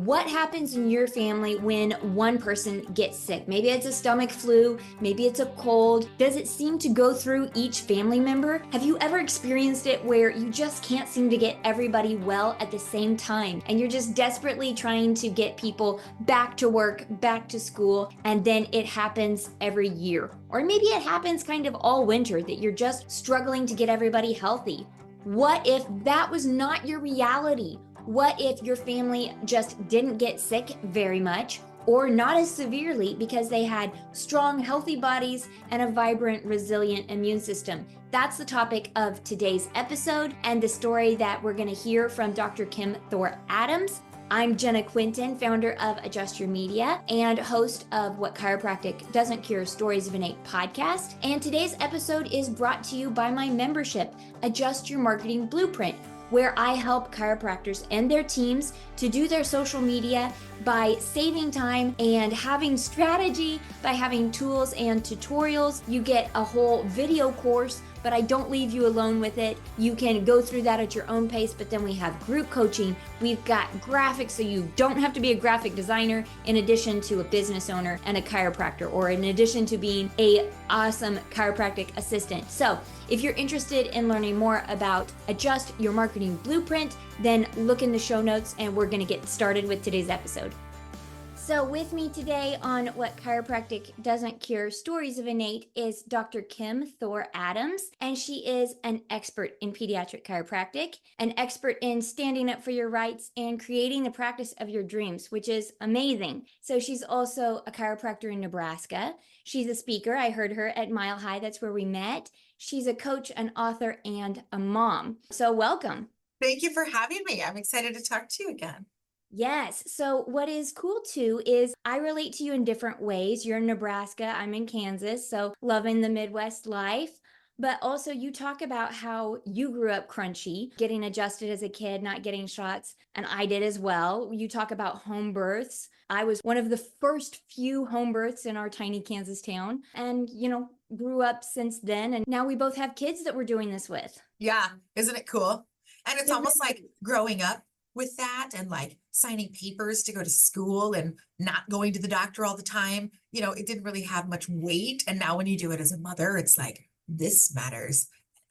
What happens in your family when one person gets sick? Maybe it's a stomach flu, maybe it's a cold. Does it seem to go through each family member? Have you ever experienced it where you just can't seem to get everybody well at the same time and you're just desperately trying to get people back to work, back to school, and then it happens every year? Or maybe it happens kind of all winter that you're just struggling to get everybody healthy. What if that was not your reality? What if your family just didn't get sick very much or not as severely because they had strong, healthy bodies and a vibrant, resilient immune system? That's the topic of today's episode and the story that we're going to hear from Dr. Kim Thor-Adams. I'm Jenna Quinton, founder of Adjust Your Media and host of What Chiropractic Doesn't Cure Stories of Innate podcast. And today's episode is brought to you by my membership, Adjust Your Marketing Blueprint, where I help chiropractors and their teams to do their social media by saving time and having strategy, by having tools and tutorials. You get a whole video course, but I don't leave you alone with it. You can go through that at your own pace, but then we have group coaching. We've got graphics, so you don't have to be a graphic designer in addition to a business owner and a chiropractor, or in addition to being an awesome chiropractic assistant. So if you're interested in learning more about Adjust Your Marketing Blueprint, then look in the show notes and we're going to get started with today's episode. So with me today on What Chiropractic Doesn't Cure Stories of Innate is Dr. Kim Thor-Adams, and she is an expert in pediatric chiropractic, an expert in standing up for your rights and creating the practice of your dreams, which is amazing. So she's also a chiropractor in Nebraska. She's a speaker. I heard her at MileHigh. That's where we met. She's a coach, an author, and a mom. So welcome. Thank you for having me. I'm excited to talk to you again. Yes. So what is cool too is I relate to you in different ways. You're in Nebraska, I'm in Kansas, so loving the Midwest life. But also you talk about how you grew up crunchy, getting adjusted as a kid, not getting shots, and I did as well. You talk about home births. I was one of the first few home births in our tiny Kansas town and, grew up since then. And now we both have kids that we're doing this with. Yeah. Isn't it cool? And it's It almost really like growing up with that and like signing papers to go to school and not going to the doctor all the time. It didn't really have much weight. And now when you do it as a mother, it's like, this matters.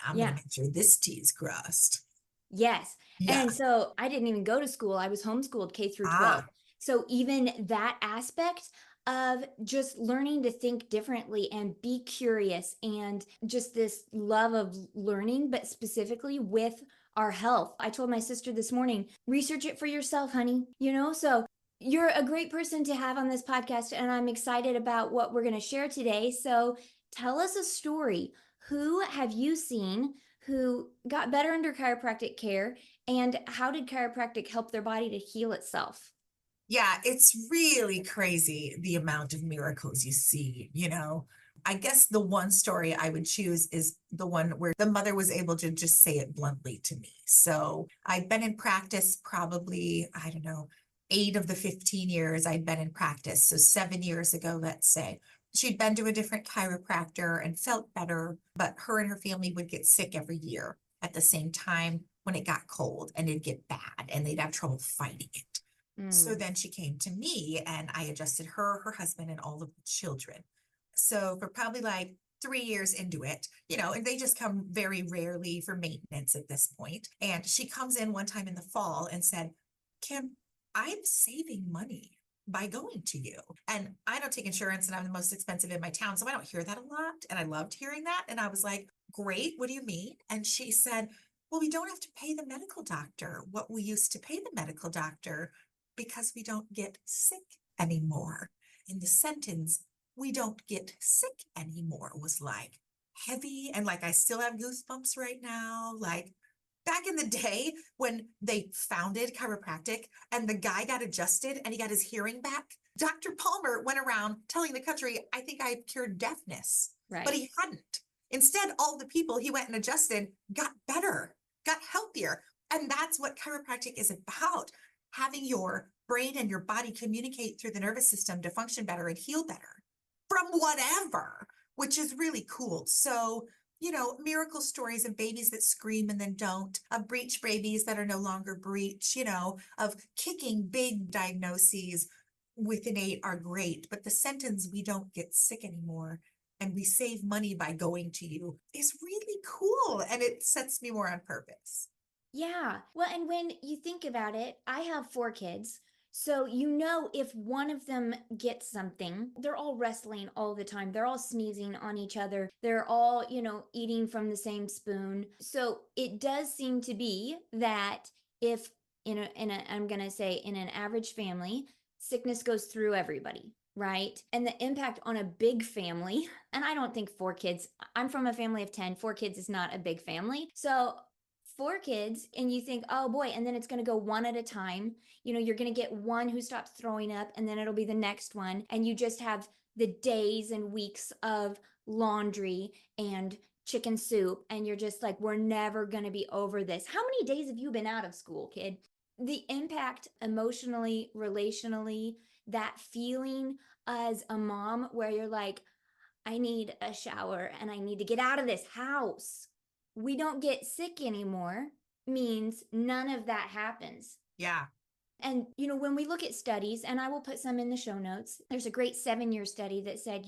I'm going to make sure this T is crossed. Yes. Yeah. And so I didn't even go to school. I was homeschooled K through 12. So even that aspect of just learning to think differently and be curious and just this love of learning, but specifically with our health. I told my sister this morning, research it for yourself, honey. So you're a great person to have on this podcast, and I'm excited about what we're going to share today. So tell us a story. Who have you seen who got better under chiropractic care, and how did chiropractic help their body to heal itself? Yeah, it's really crazy the amount of miracles you see, I guess the one story I would choose is the one where the mother was able to just say it bluntly to me. So I've been in practice probably, 8 of the 15 years I'd been in practice. So 7 years ago, let's say. She'd been to a different chiropractor and felt better, but her and her family would get sick every year at the same time when it got cold, and it'd get bad and they'd have trouble fighting it. So then she came to me and I adjusted her, her husband, and all of the children. So for probably like 3 years into it, and they just come very rarely for maintenance at this point. And she comes in one time in the fall and said, Kim, I'm saving money by going to you. And I don't take insurance and I'm the most expensive in my town. So I don't hear that a lot. And I loved hearing that. And I was like, great. What do you mean? And she said, well, we don't have to pay the medical doctor what we used to pay the medical doctor because we don't get sick anymore. In the sentence, we don't get sick anymore, was like heavy. And like, I still have goosebumps right now. Like back in the day when they founded chiropractic and the guy got adjusted and he got his hearing back, Dr. Palmer went around telling the country, I think I cured deafness, but he hadn't. Instead, all the people he went and adjusted got better, got healthier. And that's what chiropractic is about. Having your brain and your body communicate through the nervous system to function better and heal better from whatever, which is really cool. So miracle stories of babies that scream and then don't, of breech babies that are no longer breech, of kicking big diagnoses with innate are great, but the sentence, we don't get sick anymore and we save money by going to you, is really cool. And it sets me more on purpose. Yeah. Well, and when you think about it, I have 4 kids. So, if one of them gets something, they're all wrestling all the time. They're all sneezing on each other. They're all, eating from the same spoon. So, it does seem to be that if I'm going to say in an average family, sickness goes through everybody, right? And the impact on a big family, and I don't think 4 kids, I'm from a family of 10, 4 kids is not a big family. So, 4 kids, and you think, oh boy, and then it's going to go one at a time. You're going to get one who stops throwing up, and then it'll be the next one. And you just have the days and weeks of laundry and chicken soup. And you're just like, we're never going to be over this. How many days have you been out of school, kid? The impact emotionally, relationally, that feeling as a mom where you're like, I need a shower and I need to get out of this house. We don't get sick anymore means none of that happens. Yeah. And, when we look at studies, and I will put some in the show notes, there's a great 7-year study that said,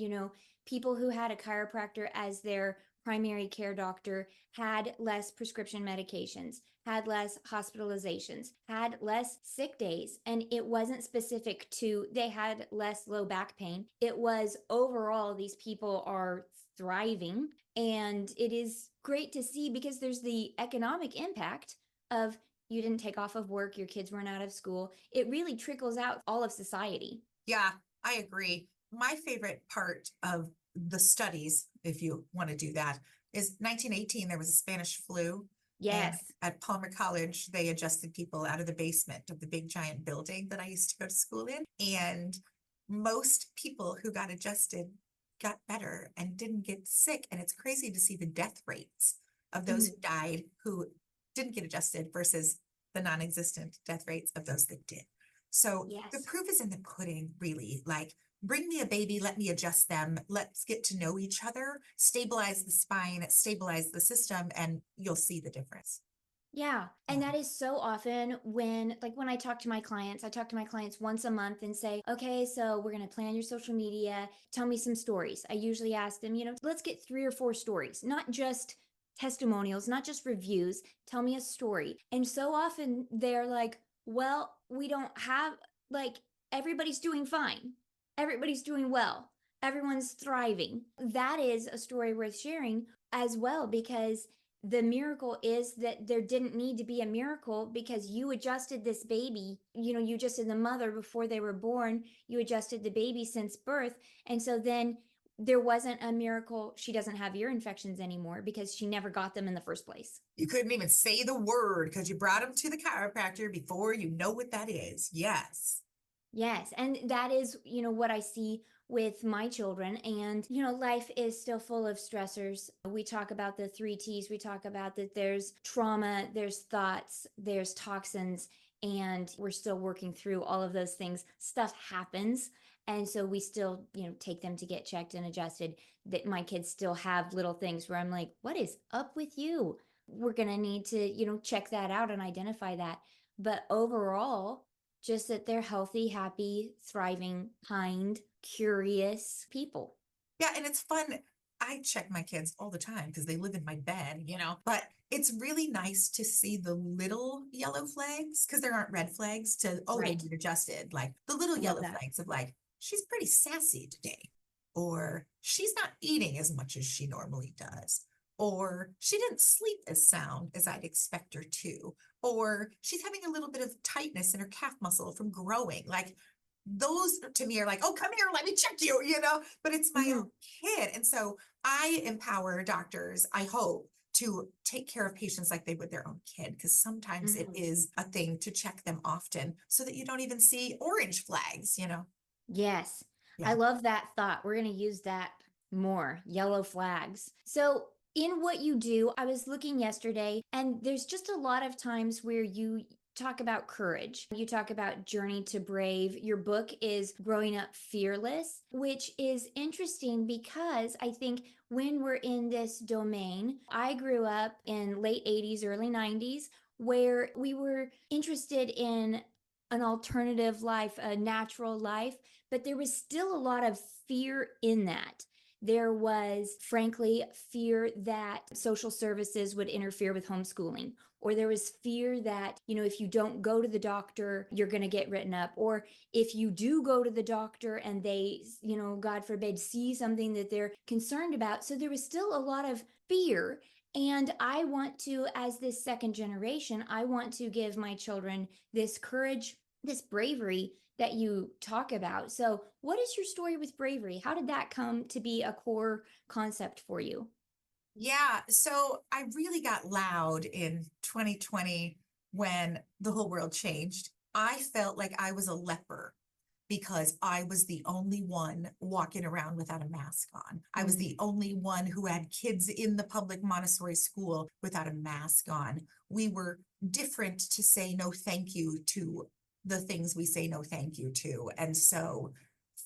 people who had a chiropractor as their primary care doctor had less prescription medications, had less hospitalizations, had less sick days. And it wasn't specific to they had less low back pain. It was overall, these people are thriving. And it is great to see because there's the economic impact of you didn't take off of work, your kids weren't out of school. It really trickles out all of society. Yeah, I agree. My favorite part of the studies, if you want to do that, is 1918, there was a Spanish flu. And Yes. at Palmer College, they adjusted people out of the basement of the big giant building that I used to go to school in. And most people who got adjusted got better and didn't get sick. And it's crazy to see the death rates of those who died who didn't get adjusted versus the non-existent death rates of those that did. So the Yes. proof is in the pudding, really. Like, bring me a baby, let me adjust them, let's get to know each other, stabilize the spine, stabilize the system, and you'll see the difference. Yeah. And that is so often when I talk to my clients, I talk to my clients once a month and say, okay, so we're going to plan your social media. Tell me some stories. I usually ask them, let's get 3 or 4 stories, not just testimonials, not just reviews. Tell me a story. And so often they're like, well, we don't have, everybody's doing fine. Everybody's doing well. Everyone's thriving. That is a story worth sharing as well, because the miracle is that there didn't need to be a miracle because you adjusted this baby. You adjusted the mother before they were born. You adjusted the baby since birth. And so then there wasn't a miracle. She doesn't have ear infections anymore because she never got them in the first place. You couldn't even say the word because you brought him to the chiropractor before you know what that is. Yes. Yes. And that is, what I see with my children. And, life is still full of stressors. We talk about the 3 T's. We talk about that there's trauma, there's thoughts, there's toxins, and we're still working through all of those things. Stuff happens. And so we still, take them to get checked and adjusted. That my kids still have little things where I'm like, what is up with you? We're going to need to, check that out and identify that. But overall, just that they're healthy, happy, thriving, kind, curious people. Yeah, and it's fun. I check my kids all the time because they live in my bed, but it's really nice to see the little yellow flags because there aren't red flags to, oh, they Right. need adjusted. Like the little I love yellow that. flags of like, she's pretty sassy today, or she's not eating as much as she normally does, or she didn't sleep as sound as I'd expect her to, or she's having a little bit of tightness in her calf muscle from growing. Like those to me are like, oh, come here, let me check you, but it's my own kid. And so I empower doctors, I hope, to take care of patients like they would their own kid, because sometimes it is a thing to check them often so that you don't even see orange flags. Yes. I Yeah. love that thought. We're going to use that more. Yellow flags. So, in what you do, I was looking yesterday, and there's just a lot of times where you talk about courage. You talk about Journey to Brave. Your book is Growing Up Fearless, which is interesting because I think when we're in this domain, I grew up in late 80s, early 90s, where we were interested in an alternative life, a natural life, but there was still a lot of fear in that. There was, frankly, fear that social services would interfere with homeschooling, or there was fear that, if you don't go to the doctor, you're going to get written up, or if you do go to the doctor and they, God forbid, see something that they're concerned about. So there was still a lot of fear. And I want to, as this second generation, I want to give my children this courage, this bravery that you talk about. So, what is your story with bravery? How did that come to be a core concept for you? Yeah, so I really got loud in 2020 when the whole world changed. I felt like I was a leper because I was the only one walking around without a mask on. I was the only one who had kids in the public Montessori school without a mask on. We were different to say no thank you to the things we say no thank you to. And so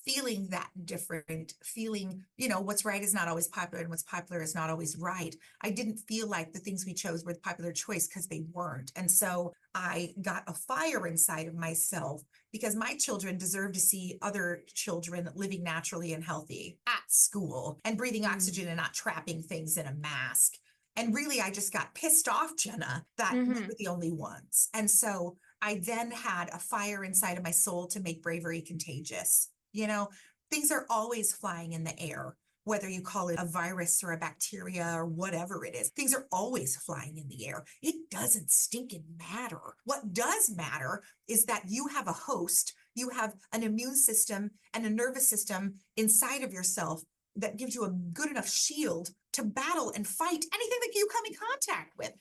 feeling that different, feeling, what's right is not always popular and what's popular is not always right. I didn't feel like the things we chose were the popular choice because they weren't. And so I got a fire inside of myself because my children deserve to see other children living naturally and healthy at school and breathing oxygen and not trapping things in a mask. And really, I just got pissed off, Jenna, that we were the only ones. And so I then had a fire inside of my soul to make bravery contagious. Things are always flying in the air, whether you call it a virus or a bacteria or whatever it is. Things are always flying in the air. It doesn't stinking matter. What does matter is that you have a host, you have an immune system and a nervous system inside of yourself that gives you a good enough shield to battle and fight anything that you come in contact with.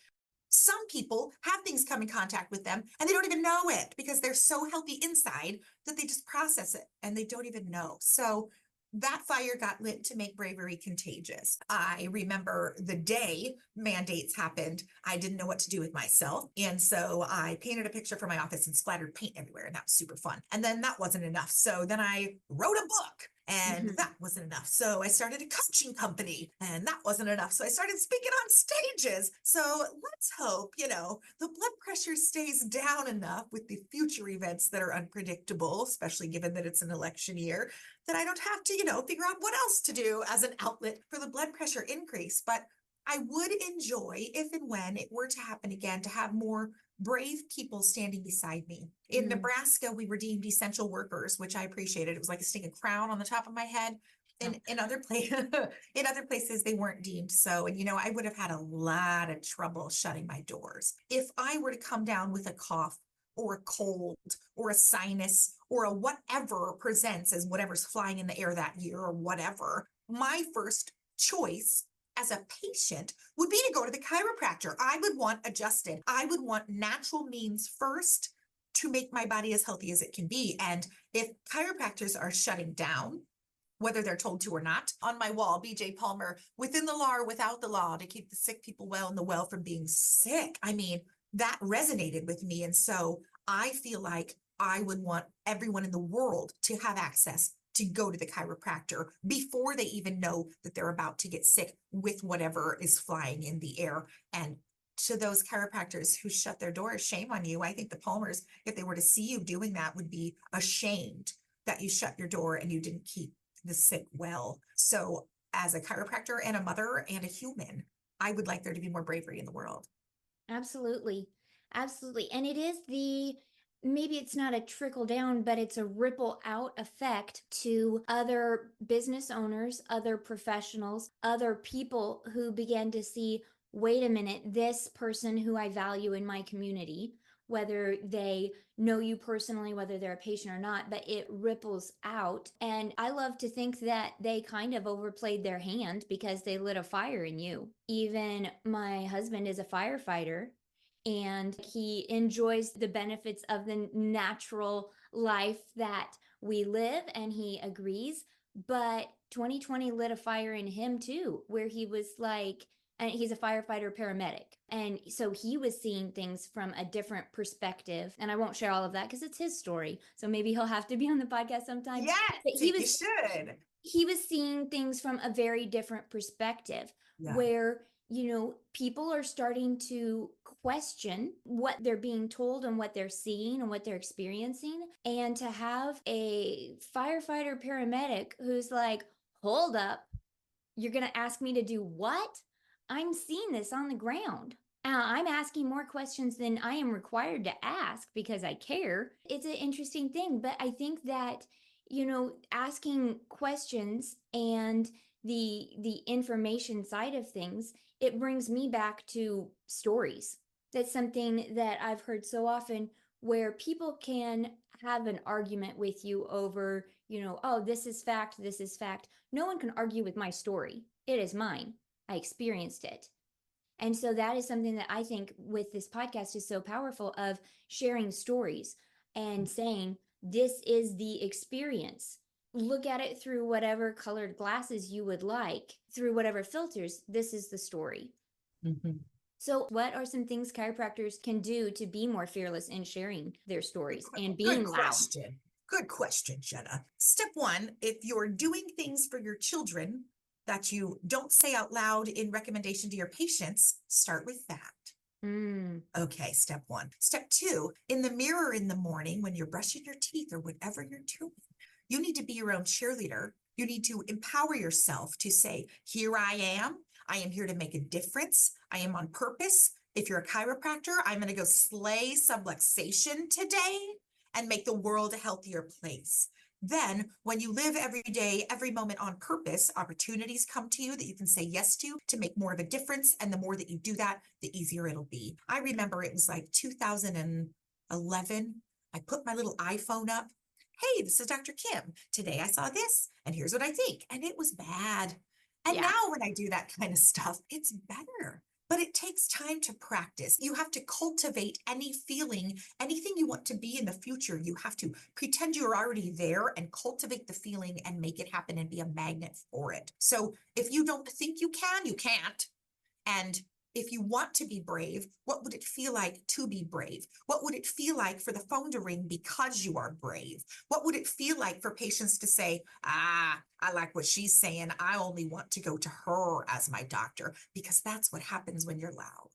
Some people have things come in contact with them and they don't even know it because they're so healthy inside that they just process it and they don't even know. So that fire got lit to make bravery contagious. I remember the day mandates happened, I didn't know what to do with myself. And so I painted a picture for my office and splattered paint everywhere. And that was super fun. And then that wasn't enough. So then I wrote a book. And that wasn't enough. So I started a coaching company and that wasn't enough. So I started speaking on stages. So let's hope, the blood pressure stays down enough with the future events that are unpredictable, especially given that it's an election year, that I don't have to, figure out what else to do as an outlet for the blood pressure increase. But I would enjoy, if and when it were to happen again, to have more brave people standing beside me. In Nebraska, we were deemed essential workers, which I appreciated. It was like a stinging crown on the top of my head. In other places, they weren't deemed so. And, I would have had a lot of trouble shutting my doors. If I were to come down with a cough or a cold or a sinus or a whatever presents as whatever's flying in the air that year or whatever, my first choice as a patient would be to go to the chiropractor. I would want adjusted. I would want natural means first to make my body as healthy as it can be. And if chiropractors are shutting down, whether they're told to or not, on my wall, BJ Palmer, within the law or without the law, to keep the sick people well and the well from being sick. I mean, that resonated with me. And so I feel like I would want everyone in the world to have access to go to the chiropractor before they even know that they're about to get sick with whatever is flying in the air. And to those chiropractors who shut their doors, shame on you. I think the Palmers, if they were to see you doing that, would be ashamed that you shut your door and you didn't keep the sick well. So as a chiropractor and a mother and a human, I would like there to be more bravery in the world. Absolutely. Absolutely. And it is maybe it's not a trickle down, but it's a ripple out effect to other business owners, other professionals, other people who begin to see, wait a minute, this person who I value in my community, whether they know you personally, whether they're a patient or not, but it ripples out. And I love to think that they kind of overplayed their hand because they lit a fire in you. Even my husband is a firefighter and he enjoys the benefits of the natural life that we live, and he agrees. But 2020 lit a fire in him too, where he was like, and he's a firefighter paramedic. And so he was seeing things from a different perspective. And I won't share all of that because it's his story. So maybe he'll have to be on the podcast sometime. Yes, But you should. he was seeing things from a very different perspective where, people are starting to question what they're being told and what they're seeing and what they're experiencing. And to have a firefighter paramedic who's like, hold up, you're going to ask me to do what? I'm seeing this on the ground. I'm asking more questions than I am required to ask because I care. It's an interesting thing, but I think that, asking questions and the information side of things, it brings me back to stories. That's something that I've heard so often where people can have an argument with you over, oh, this is fact, this is fact. No one can argue with my story. It is mine. I experienced it. And so that is something that I think with this podcast is so powerful of sharing stories and saying, this is the experience. Look at it through whatever colored glasses you would like, through whatever filters. This is the story. Mm-hmm. So what are some things chiropractors can do to be more fearless in sharing their stories and being loud? Good question, Jenna. Step one, if you're doing things for your children that you don't say out loud in recommendation to your patients, start with that. Okay, step one. Step two, in the mirror in the morning when you're brushing your teeth or whatever you're doing, you need to be your own cheerleader. You need to empower yourself to say, here I am. I am here to make a difference. I am on purpose. If you're a chiropractor, I'm going to go slay subluxation today and make the world a healthier place. Then when you live every day, every moment on purpose, opportunities come to you that you can say yes to make more of a difference. And the more that you do that, the easier it'll be. I remember it was like 2011. I put my little iPhone up. Hey, this is Dr. Kim. Today I saw this and here's what I think. And it was bad. And now when I do that kind of stuff, it's better. But it takes time to practice. You have to cultivate any feeling, anything you want to be in the future. You have to pretend you're already there and cultivate the feeling and make it happen and be a magnet for it. So if you don't think you can, you can't. And if you want to be brave, what would it feel like to be brave? What would it feel like for the phone to ring because you are brave? What would it feel like for patients to say, I like what she's saying. I only want to go to her as my doctor, because that's what happens when you're loud.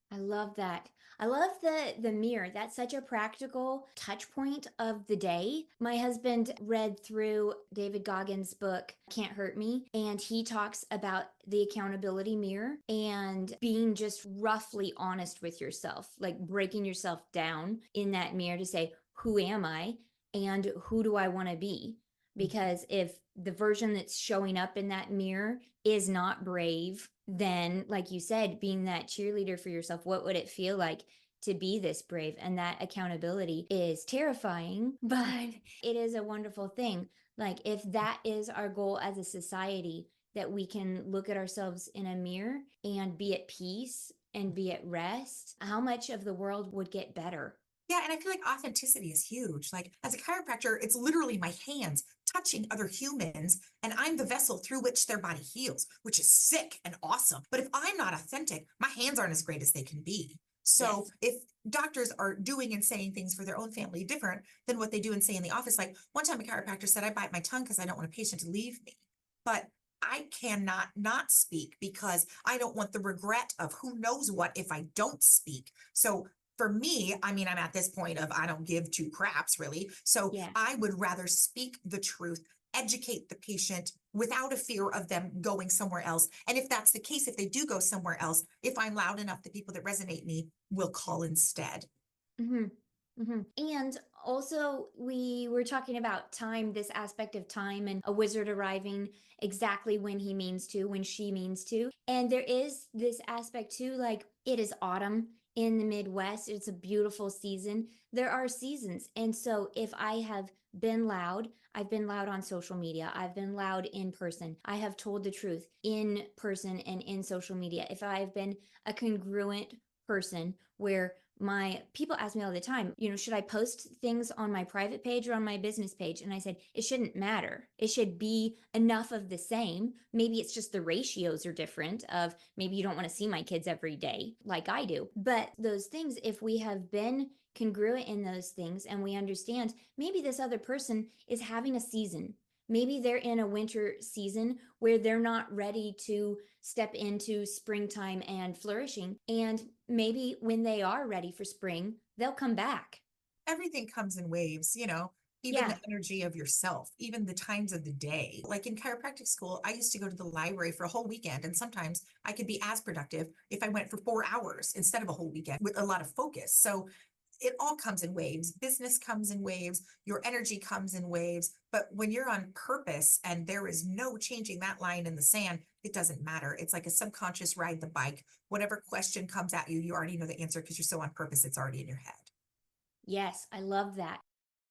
I love that. I love the mirror. That's such a practical touch point of the day. My husband read through David Goggins' book, Can't Hurt Me, and he talks about the accountability mirror and being just roughly honest with yourself, like breaking yourself down in that mirror to say, who am I and who do I want to be? Because if the version that's showing up in that mirror is not brave, then, like you said, being that cheerleader for yourself, what would it feel like to be this brave? And that accountability is terrifying, but it is a wonderful thing. Like, if that is our goal as a society, that we can look at ourselves in a mirror and be at peace and be at rest, how much of the world would get better? Yeah, and I feel like authenticity is huge. Like, as a chiropractor, it's literally my hands touching other humans, and I'm the vessel through which their body heals, which is sick and awesome. But if I'm not authentic, my hands aren't as great as they can be. So if doctors are doing and saying things for their own family different than what they do and say in the office, like one time a chiropractor said, I bite my tongue because I don't want a patient to leave me. But I cannot not speak because I don't want the regret of who knows what if I don't speak. So for me, I mean, I'm at this point of I don't give two craps really. So I would rather speak the truth, educate the patient without a fear of them going somewhere else. And if that's the case, if they do go somewhere else, if I'm loud enough, the people that resonate me will call instead. And also, we were talking about time, this aspect of time, and a wizard arriving exactly when he means to, when she means to. And there is this aspect too, like it is autumn in the Midwest. It's a beautiful season. There are seasons. And so if I have been loud, I've been loud on social media. I've been loud in person. I have told the truth in person and in social media. If I've been a congruent person where My people ask me all the time, should I post things on my private page or on my business page? And I said, it shouldn't matter. It should be enough of the same. Maybe it's just the ratios are different of maybe you don't want to see my kids every day like I do. But those things, if we have been congruent in those things and we understand maybe this other person is having a season. Maybe they're in a winter season where they're not ready to step into springtime and flourishing. And maybe when they are ready for spring, they'll come back. Everything comes in waves, even Yeah. the energy of yourself, even the times of the day. Like in chiropractic school, I used to go to the library for a whole weekend, and sometimes I could be as productive if I went for 4 hours instead of a whole weekend with a lot of focus. So it all comes in waves. Business comes in waves. Your energy comes in waves. But when you're on purpose and there is no changing that line in the sand, it doesn't matter. It's like a subconscious ride the bike. Whatever question comes at you, you already know the answer because you're so on purpose. It's already in your head. Yes, I love that.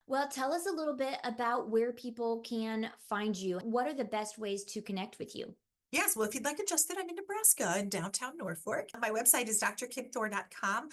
Well, tell us a little bit about where people can find you. What are the best ways to connect with you? Yes, well, if you'd like adjusted, I'm in Nebraska in downtown Norfolk. My website is drkimthor.com.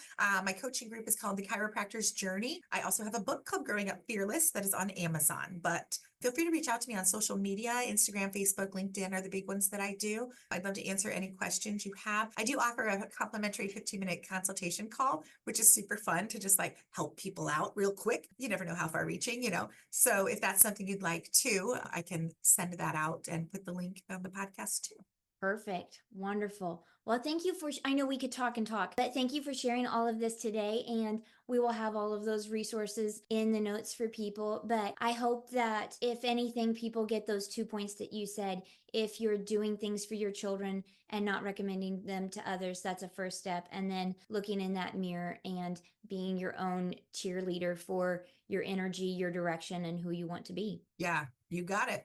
My coaching group is called The Chiropractor's Journey. I also have a book called Growing Up Fearless that is on Amazon. But feel free to reach out to me on social media. Instagram, Facebook, LinkedIn are the big ones that I do. I'd love to answer any questions you have. I do offer a complimentary 15-minute consultation call, which is super fun to just like help people out real quick. You never know how far reaching, So if that's something you'd like to, I can send that out and put the link on the podcast too. Perfect. Wonderful. Well, thank you for, I know we could talk and talk, but thank you for sharing all of this today. And we will have all of those resources in the notes for people. But I hope that if anything, people get those 2 points that you said. If you're doing things for your children and not recommending them to others, that's a first step. And then looking in that mirror and being your own cheerleader for your energy, your direction, and who you want to be. Yeah, you got it.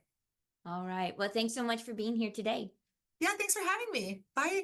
All right. Well, thanks so much for being here today. Yeah, thanks for having me. Bye.